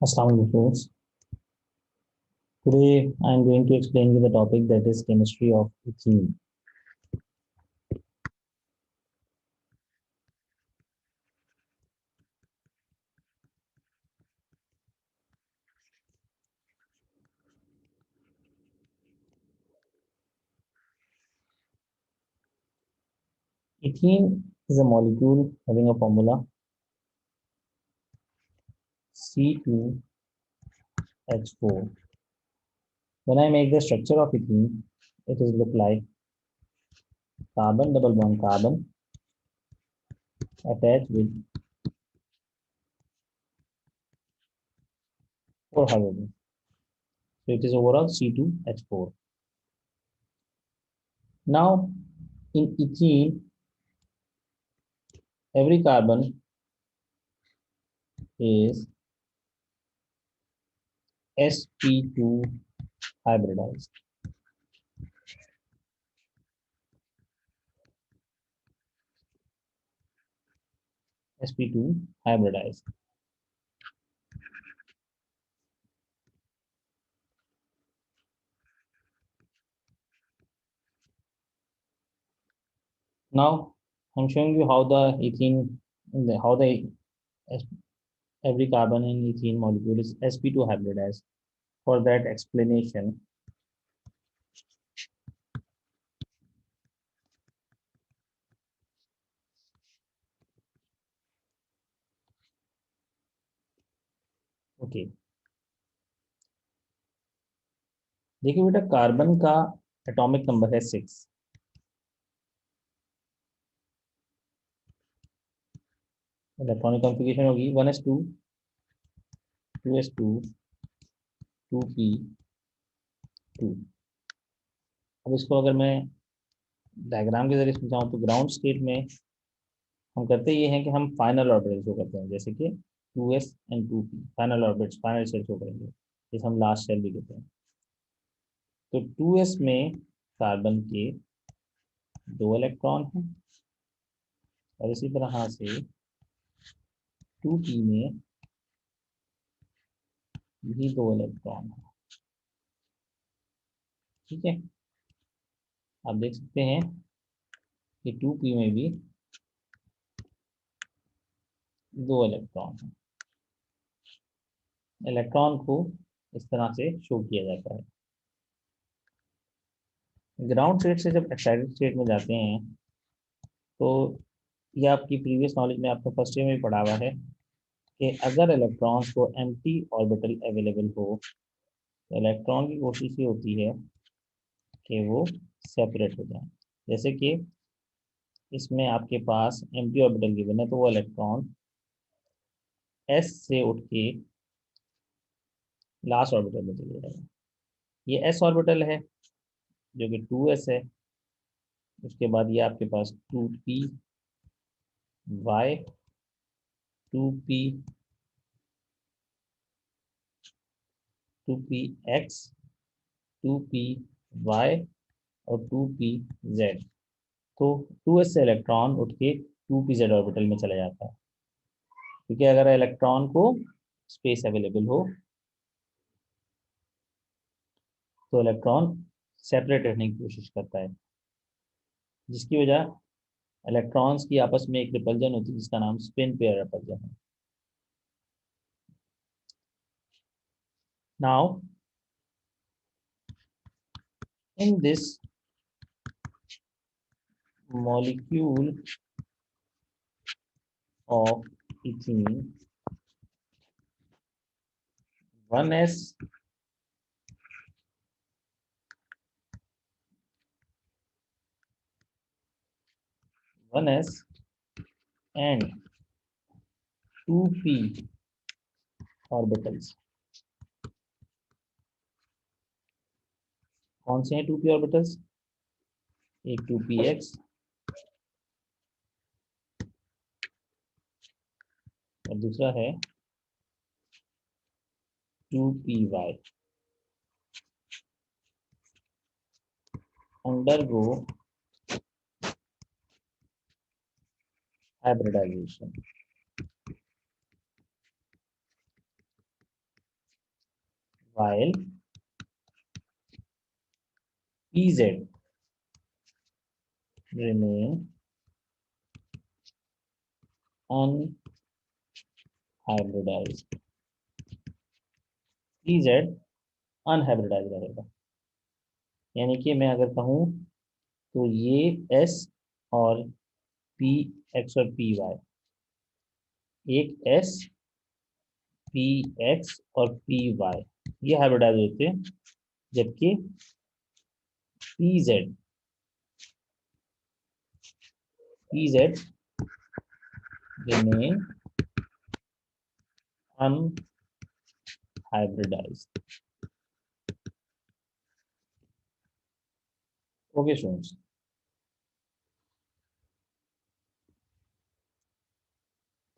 Assalamu alaikum. Today I am going to explain you the topic that is chemistry of ethene. Ethene is a molecule having a formula C2H4. When I make the structure of ethene, it is look like carbon double bond carbon attached with 4 hydrogen. So it is overall C2H4. Now in ethene, every carbon is sp2 hybridized. sp2 hybridized. Now I'm showing you how the ethene, how the every carbon in ethene molecule is sp2 hybridized. For that explanation, okay, देखिए बेटा carbon का atomic number है 6. Electronic configuration होगी 1s2 2s2 2p2. अब इसको अगर मैं diagram के जरिए समझाऊं तो ग्राउंड स्टेट में हम करते ये हैं कि हम फाइनल ऑर्बिटल शो करते हैं, जैसे कि 2s and 2p final orbits, final shell show करेंगे, जिसे हम लास्ट शेल भी कहते हैं. तो 2s में कार्बन के 2 इलेक्ट्रॉन हैं और इसी तरह से 2p में भी 2 इलेक्ट्रॉन है. ठीक है, आप देख सकते हैं कि 2p में भी 2 इलेक्ट्रॉन है. इलेक्ट्रॉन को इस तरह से शो किया जाता है. ग्राउंड स्टेट से जब एक्साइटेड स्टेट में जाते हैं तो ये आपकी प्रीवियस नॉलेज में आपको फर्स्ट ईयर में भी पढ़ा हुआ है कि अगर इलेक्ट्रॉन्स को एम्प्टी ऑर्बिटल अवेलेबल हो तो इलेक्ट्रॉन की कोशिश ये होती है कि वो सेपरेट हो जाए. जैसे कि इसमें आपके पास एम्प्टी ऑर्बिटल गिवन है तो वो इलेक्ट्रॉन एस से उठ के लास्ट ऑर्बिटल में चले जाएगा. ये एस ऑर्बिटल है जो कि 2s है. उसके बाद ये आपके पास 2p y 2p 2px 2py और 2pz. तो 2s से इलेक्ट्रॉन उठ के 2pz ऑर्बिटल में चला जाता है, क्योंकि अगर इलेक्ट्रॉन को स्पेस अवेलेबल हो तो इलेक्ट्रॉन सेपरेट रहने की कोशिश करता है, जिसकी वजह इलेक्ट्रॉन्स की आपस में एक रिपल्जन होती है जिसका नाम स्पिन पेयर रिपल्जन है. Now in this molecule of ethene, 1s 1s and 2p orbitals. कौन से हैं 2p ऑर्बिटल्स? एक 2px और दूसरा है 2py. undergo hybridization. while pz remain unhybridized, pz unhybridised रहेगा। यानी कि मैं अगर कहूँ तो ये s और पी एक्स और पी वाई, एक s पी एक्स और पी वाई ये हाइब्रिडाइज होते हैं, जबकि P Z remain unhybridised. Okay students,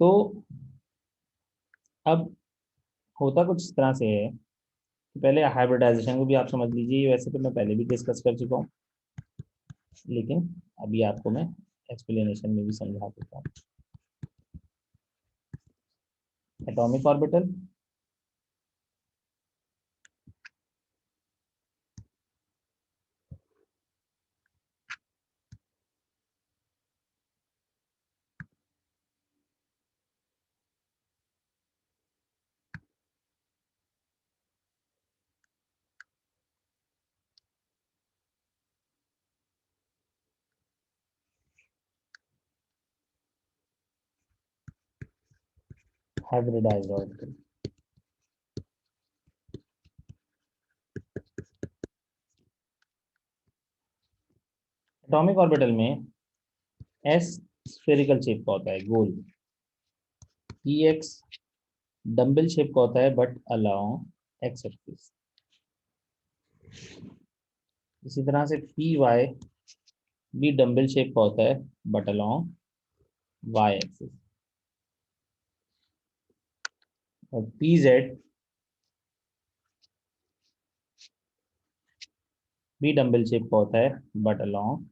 तो अब होता कुछ इस तरह से है कि पहले हाइब्रिडाइजेशन को भी आप समझ लीजिए, वैसे तो मैं पहले भी डिस्कस कर चुका हूँ, लेकिन अभी आपको मैं एक्सप्लेनेशन में भी समझा देता हूँ। Atomic orbital, hybridised orbital. Atomic orbital में एस स्फेरिकल शेप का होता है, गोल। पी एक्स डम्बल शेप का होता है बट अलोंग एक्स एक्सिस। इसी तरह से पी वाई भी डम्बल शेप का होता है बट अलोंग वाई एक्सिस। और पी जेड भी डम्बल शेप का होता है बट अलोंग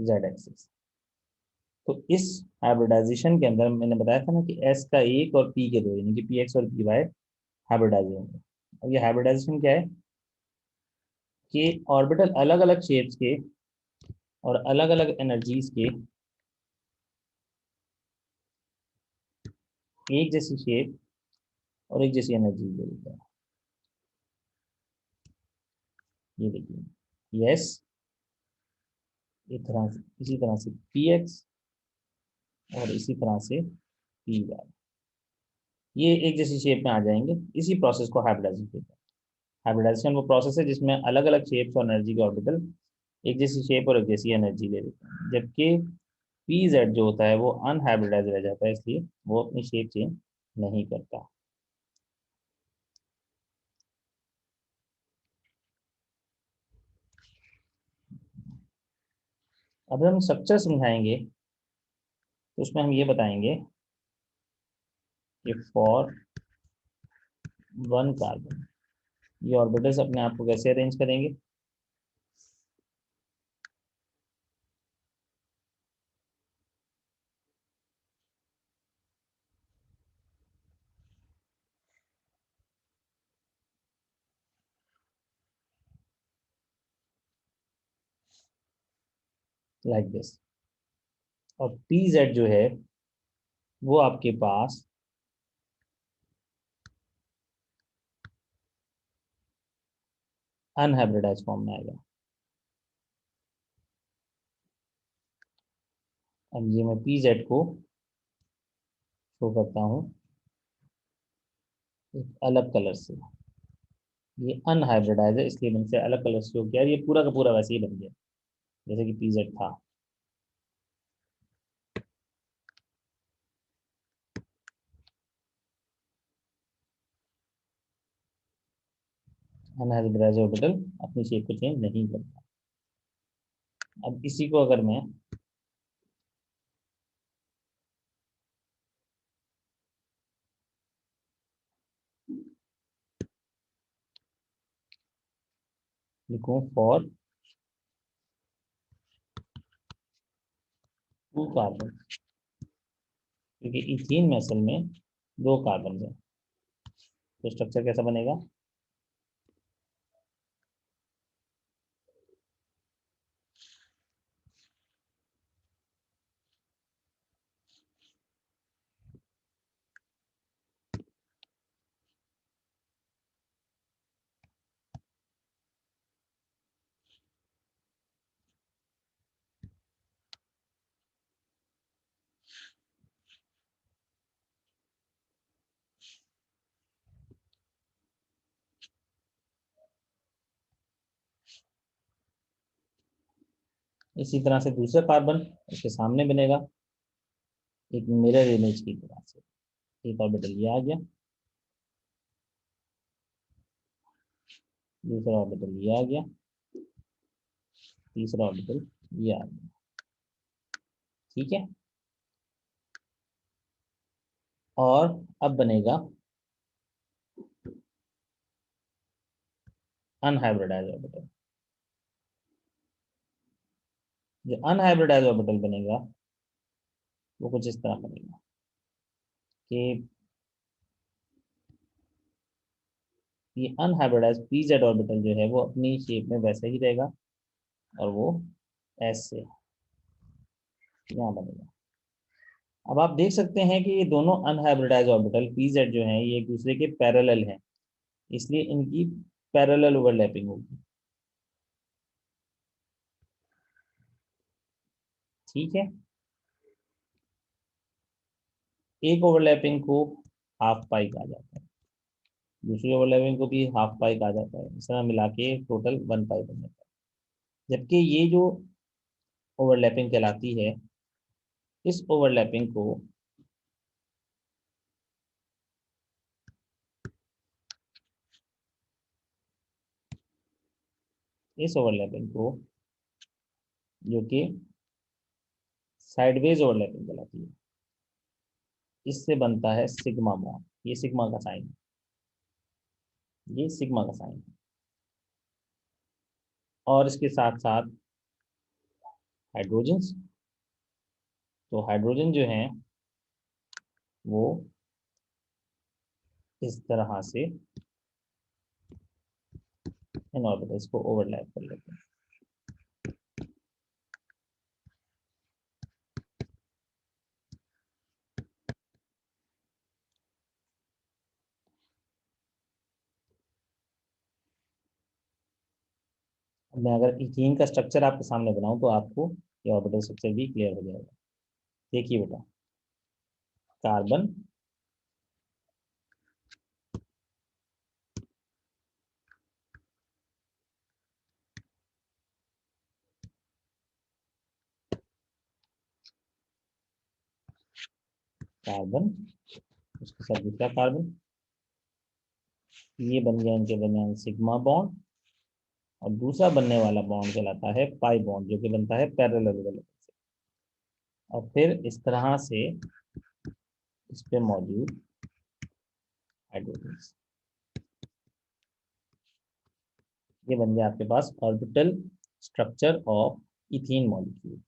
जेड एक्सिस। तो इस हाइब्रिडाइजेशन के अंदर मैंने बताया था ना कि एस का एक और पी के दो, यानी कि पी एक्स और पी वाई हाइब्रिडाइज होंगे। अब ये हाइब्रिडाइजेशन क्या है कि ऑर्बिटल अलग अलग शेप्स के और अलग अलग एनर्जीज के एक जैसी शेप और एक जैसी एनर्जी दे देता है। ये देखिए, यस, इसी तरह से पी एक्स और इसी तरह से पी वाई, ये एक जैसी शेप में आ जाएंगे। इसी प्रोसेस को हाइब्रिडाइजेशन कहते हैं। हाइब्रिडाइजेशन वो प्रोसेस है जिसमें अलग अलग शेप्स और एनर्जी के ऑर्बिटल एक जैसी शेप और एक जैसी एनर्जी ले लेते हैं, जबकि पी जेड जो होता है वो अनहाइब्रिडाइज रह जाता है, इसलिए वो अपनी शेप चेंज नहीं करता। अब हम स्ट्रक्चर समझाएंगे तो उसमें हम ये बताएंगे कि फॉर वन कार्बन ये ऑर्बिटल्स अपने आप को कैसे अरेंज करेंगे। Like this. और पी जेड जो है वो आपके पास अनहाइब्रिडाइज फॉर्म में आएगा। अब ये मैं पी जेड को शो करता हूँ एक अलग कलर से। ये अनहाइब्रिडाइज है, इसलिए मैंने इसे अलग कलर से शो किया। ये पूरा का पूरा वैसे ही बन गया जैसे कि पी जेड था। अनहाइब्रिडाइज ऑर्बिटल अपनी शेप को चेंज नहीं करता। अब इसी को अगर मैं लिखूं फॉर टू कार्बन, क्योंकि इथीन में असल में दो कार्बन है, तो स्ट्रक्चर कैसा बनेगा। इसी तरह से दूसरा कार्बन इसके सामने बनेगा एक मिरर इमेज की तरह से। एक ऑर्बिटल ये आ गया, दूसरा ऑर्बिटल ये आ गया, तीसरा ऑर्बिटल ये आ गया। ठीक है, और अब बनेगा अनहाइब्रिडाइज ऑर्बिटल। जो अनहाइब्रिडाइज ऑर्बिटल बनेगा वो कुछ इस तरह बनेगा कि ये अनहाइब्रिडाइज पीजेड ऑर्बिटल जो है वो अपनी शेप में वैसे ही रहेगा और वो ऐसे यहाँ बनेगा। अब आप देख सकते हैं कि ये दोनों अनहाइब्रिडाइज ऑर्बिटल पीजेड जो हैं ये एक दूसरे के पैरेलल हैं, इसलिए इनकी पैरेलल ओवरलैपिंग होगी। ठीक है, एक ओवरलैपिंग को हाफ पाई कहा जाता है, दूसरी ओवरलैपिंग को भी हाफ पाई कहा जाता है, इस तरह मिला के टोटल 1 पाई बन जाता है। जबकि ये जो ओवरलैपिंग कहलाती है, इस ओवरलैपिंग को इस ओवरलैपिंग को जो कि साइडवेज ओवरलैपिंग कहलाती है, इससे बनता है सिग्मा बॉन्ड। ये सिग्मा का साइन है, ये सिग्मा का साइन है। और इसके साथ साथ हाइड्रोजन, तो हाइड्रोजन जो है वो इस तरह से इन ऑर्बिटल्स को ओवरलैप कर लेते हैं। अब मैं अगर इथीन का स्ट्रक्चर आपके सामने बनाऊं तो आपको ये ऑर्बिटल स्ट्रक्चर भी क्लियर हो जाएगा। देखिए बेटा, कार्बन, कार्बन, उसके साथ दूसरा कार्बन, ये बन गया इनके दरमियान सिग्मा बॉन्ड, और दूसरा बनने वाला बॉन्ड कहलाता है पाई बॉन्ड, जो कि बनता है पैरेलल वाले से। और फिर इस तरह से इस पे मौजूद हाइड्रोजन, ये बन गया आपके पास orbital structure of ethene molecule.